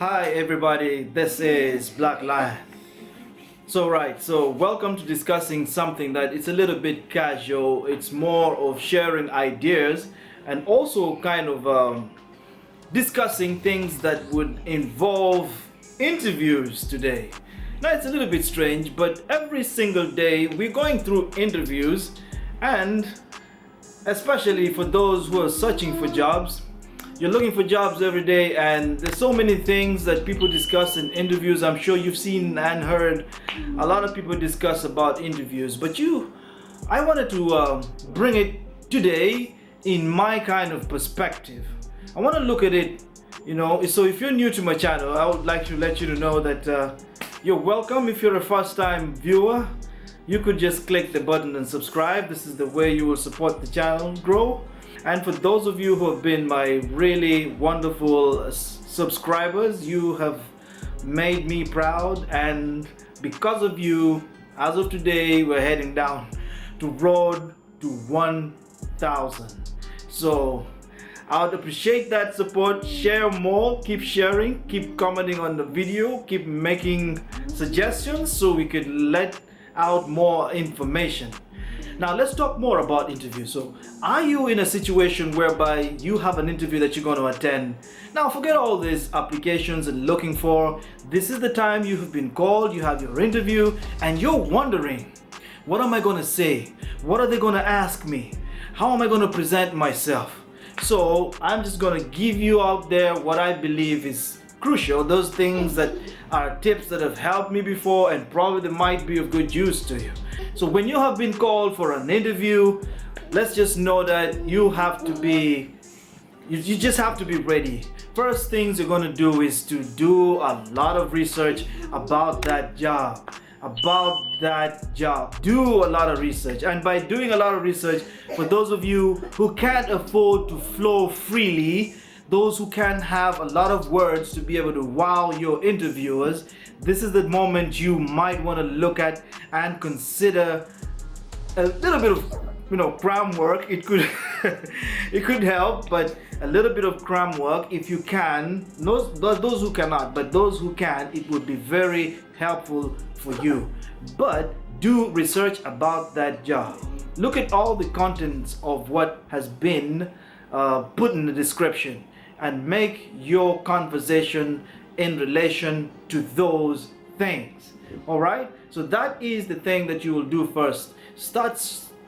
Hi everybody, this is Black Lion. So welcome to discussing something that it's a little bit casual. It's more of sharing ideas and also kind of discussing things that would involve interviews today. Now it's a little bit strange, but every single day we're going through interviews, and especially for those who are searching for jobs. You're looking for jobs every day, and there's so many things that people discuss in interviews. I'm sure you've seen and heard a lot of people discuss about interviews, but I wanted to bring it today in my kind of perspective. I want to look at it, so if you're new to my channel, I would like to let you know that you're welcome. If you're a first-time viewer, you could just click the button and subscribe. This is the way you will support the channel grow. And for those of you who have been my really wonderful subscribers, you have made me proud, and because of you, as of today, we're heading down to road to 1,000. So I would appreciate that support. Share more, keep sharing, keep commenting on the video, keep making suggestions so we could let out more information. Now let's talk more about interviews. So are you in a situation whereby you have an interview that you're going to attend? Now forget all these applications and looking for. This is the time you have been called, you have your interview, and you're wondering, what am I going to say? What are they going to ask me? How am I going to present myself? So I'm just going to give you out there what I believe is crucial, those things that are tips that have helped me before and probably they might be of good use to you. So when you have been called for an interview, let's just know that you just have to be ready. First things you're going to do is to do a lot of research about that job. Do a lot of research, and by doing a lot of research, for those of you who can't afford to flow freely, those who can have a lot of words to be able to wow your interviewers, this is the moment you might want to look at and consider a little bit of cram work. It could it could help, but a little bit of cram work if you can. Those who cannot, but those who can, it would be very helpful for you. But do research about that job. Look at all the contents of what has been put in the description, and make your conversation in relation to those things. All right, so that is the thing that you will do first. Start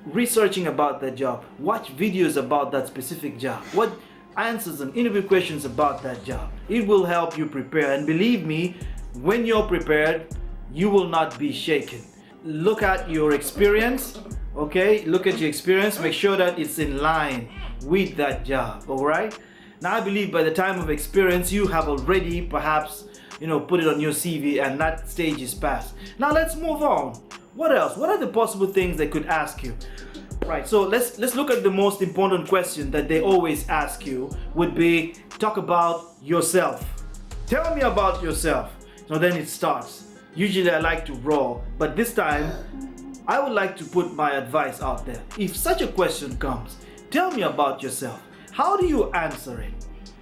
researching about that job. Watch videos about that specific job. What answers and interview questions about that job. It will help you prepare, and believe me, when you're prepared, you will not be shaken. Look at your experience. Okay, look at your experience, make sure that it's in line with that job. All right, now I believe by the time of experience you have already perhaps put it on your CV, and that stage is past. Now let's move on. What else? What are the possible things they could ask you? Right, so let's look at the most important question that they always ask you would be, talk about yourself. Tell me about yourself. So then it starts. Usually I like to roll, but this time I would like to put my advice out there. If such a question comes, tell me about yourself. How do you answer it?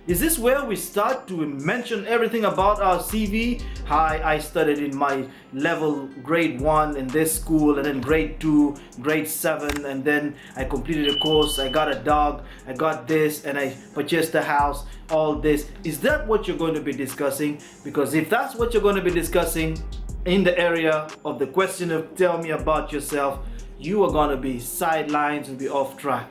Is this where we start to mention everything about our CV? Hi, I studied in my level grade 1 in this school, and then grade 2, grade 7, and then I completed a course, I got a dog, I got this, and I purchased a house, all this. Is that what you're going to be discussing? Because if that's what you're going to be discussing in the area of the question of tell me about yourself, you are going to be sidelined and be off track.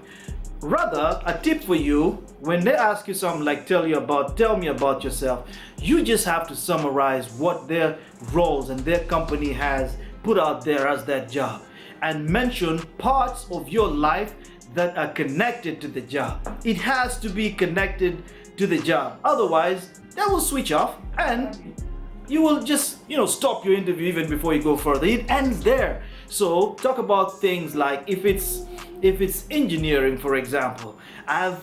Rather, a tip for you, when they ask you something like tell me about yourself, you just have to summarize what their roles and their company has put out there as that job, and mention parts of your life that are connected to the job. It has to be connected to the job, otherwise they will switch off and you will just stop your interview even before you go further. It ends there. So talk about things like, if it's engineering, for example, I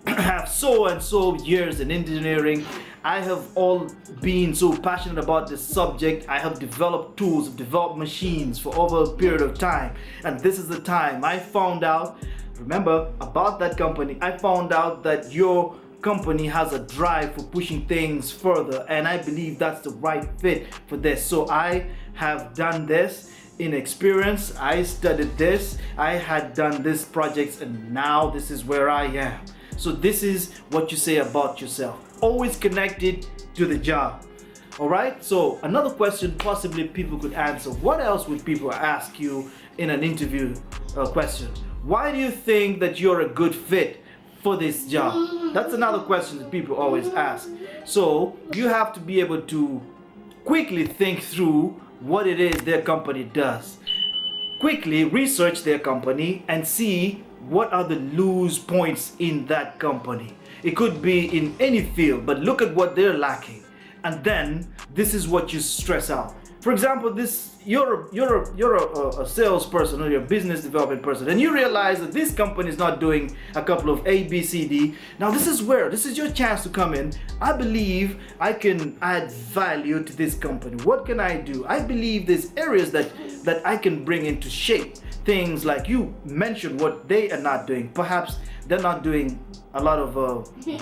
have so and so years in engineering. I have all been so passionate about this subject. I have developed tools, developed machines for over a period of time, and this is the time I found out, remember, about that company. I found out that your company has a drive for pushing things further, and I believe that's the right fit for this. So I have done this in experience. I studied this, I had done this projects, and now this is where I am. So this is what you say about yourself, always connected to the job. All right, so another question possibly people could answer: what else would people ask you in an interview question? Why do you think that you're a good fit for this job? That's another question that people always ask. So you have to be able to quickly think through what it is their company does. Quickly research their company and see what are the loose points in that company. It could be in any field, but look at what they're lacking. And then this is what you stress out. For example, you're a salesperson or you're a business development person, and you realize that this company is not doing a couple of A, B, C, D. Now this is your chance to come in. I believe I can add value to this company. What can I do? I believe there's areas that I can bring into shape. Things like you mentioned what they are not doing. Perhaps they're not doing a lot of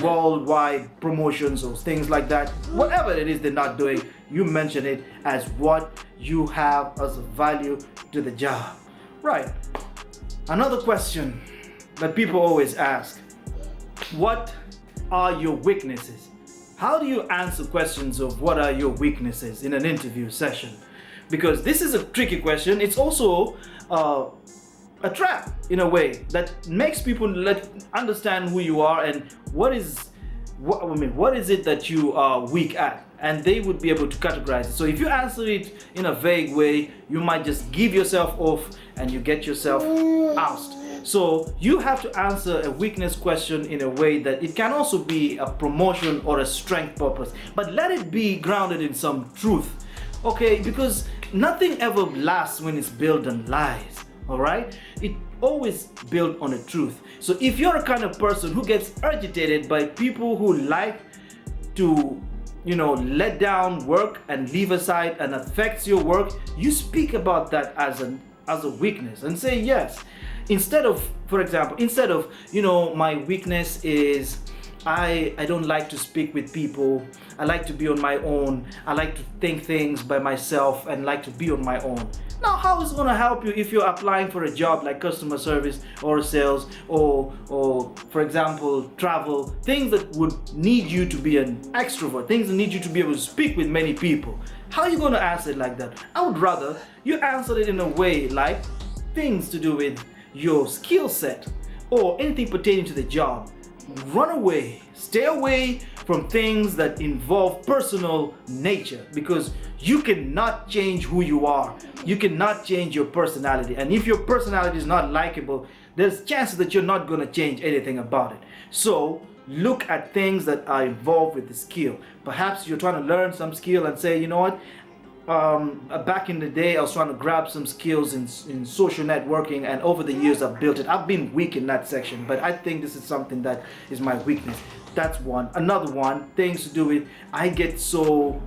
worldwide promotions or things like that. Whatever it is they're not doing, you mention it as what you have as a value to the job. Right. Another question that people always ask: what are your weaknesses? How do you answer questions of what are your weaknesses in an interview session? Because this is a tricky question. It's also a trap in a way that makes people understand who you are and what is it that you are weak at, and they would be able to categorize it. So if you answer it in a vague way, you might just give yourself off and you get yourself ousted. So you have to answer a weakness question in a way that it can also be a promotion or a strength purpose, but let it be grounded in some truth. Okay, because nothing ever lasts when it's built on lies. All right, it always built on the truth. So if you're a kind of person who gets agitated by people who like to let down work and leave aside and affects your work, you speak about that as a weakness and say yes. Instead of my weakness is I don't like to speak with people. I like to be on my own. I like to think things by myself and like to be on my own. Now, how is it going to help you if you're applying for a job like customer service or sales or for example, travel, things that would need you to be an extrovert, things that need you to be able to speak with many people? How are you going to answer it like that? I would rather you answer it in a way like things to do with your skill set or anything pertaining to the job. Run away, stay away from things that involve personal nature, because you cannot change who you are. You cannot change your personality, and if your personality is not likable, there's chances that you're not going to change anything about it. So look at things that are involved with the skill. Perhaps you're trying to learn some skill and say, you know what, back in the day I was trying to grab some skills in social networking, and over the years I've built it. I've been weak in that section, but I think this is something that is my weakness. That's one. Another one, things to do with, I get so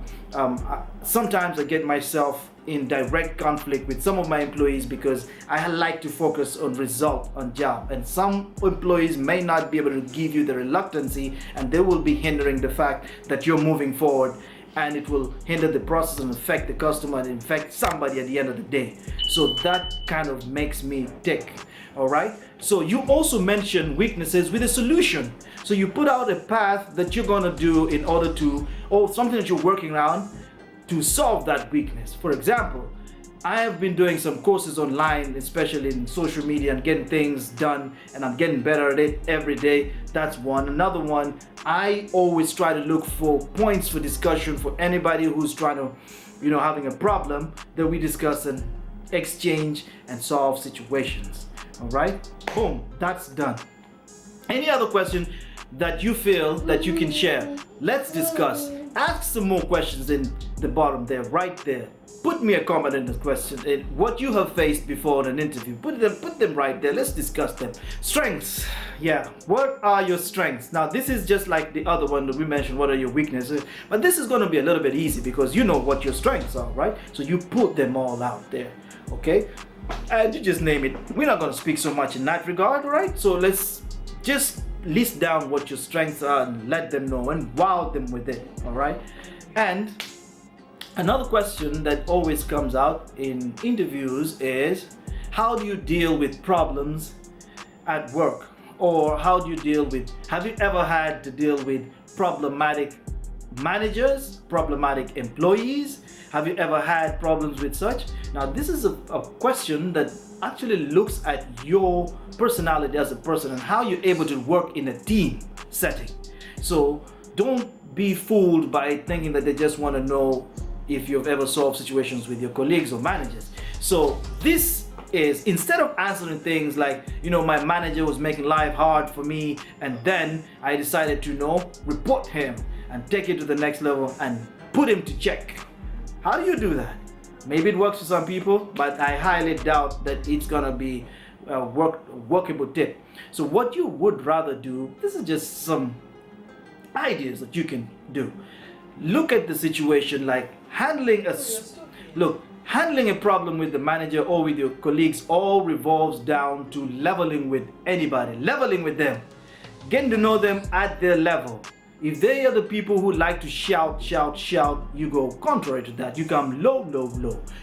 sometimes I get myself in direct conflict with some of my employees because I like to focus on result on job, and some employees may not be able to give you the reluctancy, and they will be hindering the fact that you're moving forward, and it will hinder the process and affect the customer and affect somebody at the end of the day. So that kind of makes me tick. All right, so you also mention weaknesses with a solution. So you put out a path that you're gonna do in order to, or something that you're working around to solve that weakness. For example, I have been doing some courses online, especially in social media, and getting things done, and I'm getting better at it every day. That's one. Another one, I always try to look for points for discussion for anybody who's trying to, having a problem, that we discuss and exchange and solve situations. All right, boom, that's done. Any other question that you feel that you can share? Let's discuss. Ask some more questions in the bottom there, right there. Put me a comment in the question, in what you have faced before in an interview. Put them right there. Let's discuss them. Strengths. Yeah, what are your strengths? Now this is just like the other one that we mentioned, what are your weaknesses? But this is going to be a little bit easy because you know what your strengths are, right? So you put them all out there, okay? And you just name it. We're not going to speak so much in that regard, right? So let's just list down what your strengths are and let them know and wow them with it. All right. And another question that always comes out in interviews is, how do you deal with problems at work? Or how do you deal with, have you ever had to deal with problematic managers, problematic employees? Have you ever had problems with such? Now, this is a question that actually looks at your personality as a person and how you're able to work in a team setting. So don't be fooled by thinking that they just want to know if you've ever solved situations with your colleagues or managers. So this is, instead of answering things like, my manager was making life hard for me and then I decided to, report him and take it to the next level and put him to check. How do you do that? Maybe it works for some people, but I highly doubt that it's gonna be a workable tip. So what you would rather do, this is just some ideas that you can do. Look at the situation like handling a problem with the manager or with your colleagues all revolves down to leveling with anybody, leveling with them, getting to know them at their level. If they are the people who like to shout, you go contrary to that. You come low.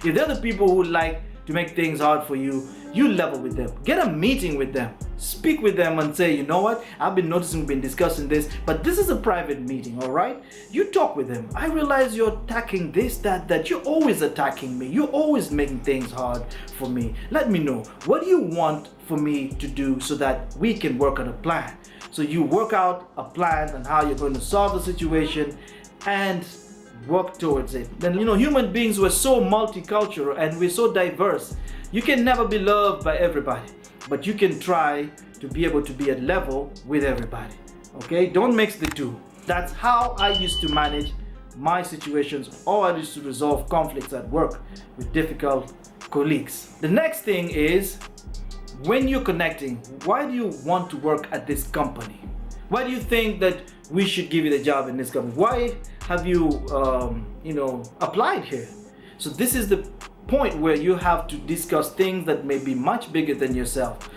If they're the people who like to make things hard for you, you level with them. Get a meeting with them. Speak with them and say, you know what? I've been noticing, we've been discussing this, but this is a private meeting, all right? You talk with them. I realize you're attacking this, that. You're always attacking me. You're always making things hard for me. Let me know. What do you want for me to do so that we can work on a plan? So you work out a plan on how you're going to solve the situation and work towards it. Then, human beings were so multicultural and we're so diverse. You can never be loved by everybody, but you can try to be able to be at level with everybody. Okay? Don't mix the two. That's how I used to manage my situations, or I used to resolve conflicts at work with difficult colleagues. The next thing is, when you're connecting, why do you want to work at this company? Why do you think that we should give you the job in this company? Why have you, applied here? So this is the point where you have to discuss things that may be much bigger than yourself.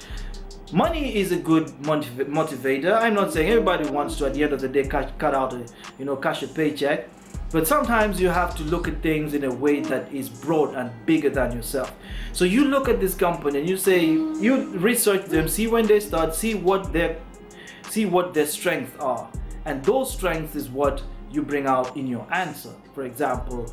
Money is a good motivator. I'm not saying everybody wants to, at the end of the day, cash a paycheck. But sometimes you have to look at things in a way that is broad and bigger than yourself. So you look at this company and you say, you research them, see when they start, see what their strengths are. And those strengths is what you bring out in your answer. For example,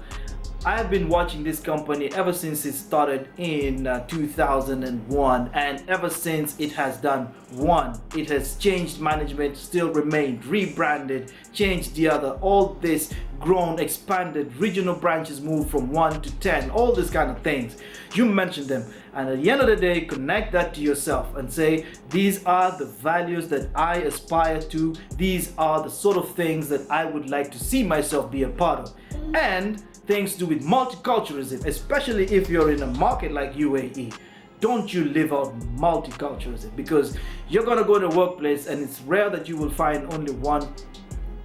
I have been watching this company ever since it started in 2001, and ever since it has done one, it has changed management, still remained, rebranded, changed the other, all this grown, expanded, regional branches moved from 1 to 10, all these kind of things. You mention them, and at the end of the day, connect that to yourself and say, these are the values that I aspire to, these are the sort of things that I would like to see myself be a part of. And things to do with multiculturalism, especially if you're in a market like UAE. Don't you live out multiculturalism, because you're gonna go to a workplace and it's rare that you will find only one.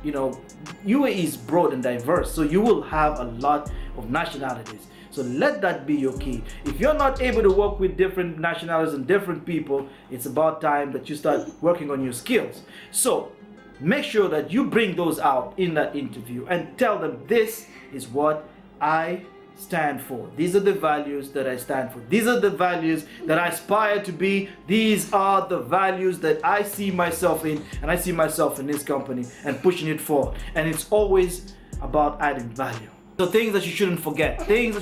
UAE is broad and diverse, so you will have a lot of nationalities. So let that be your key. If you're not able to work with different nationalities and different people, it's about time that you start working on your skills. So make sure that you bring those out in that interview and tell them, this is what I stand for. These are the values that I stand for. These are the values that I aspire to be. These are the values that I see myself in, and I see myself in this company and pushing it forward. And it's always about adding value. So things that you shouldn't forget, things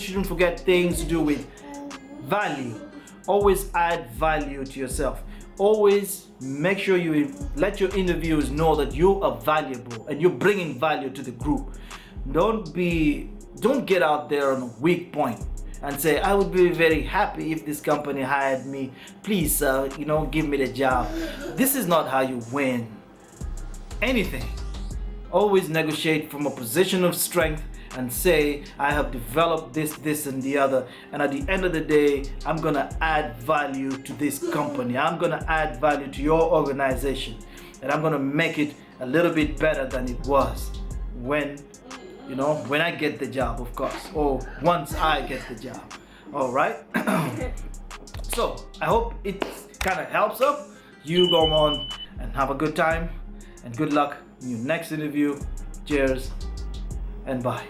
to do with value. Always add value to yourself. Always make sure you let your interviewers know that you are valuable and you're bringing value to the group. Don't get out there on a weak point and say, I would be very happy if this company hired me. Please, give me the job. This is not how you win anything. Always negotiate from a position of strength and say, I have developed this and the other, and at the end of the day, I'm gonna add value to this company. I'm gonna add value to your organization, and I'm gonna make it a little bit better than it was when I get the job, of course, or once I get the job. All right. So I hope it kind of helps up. You go on and have a good time and good luck in your next interview. Cheers and bye.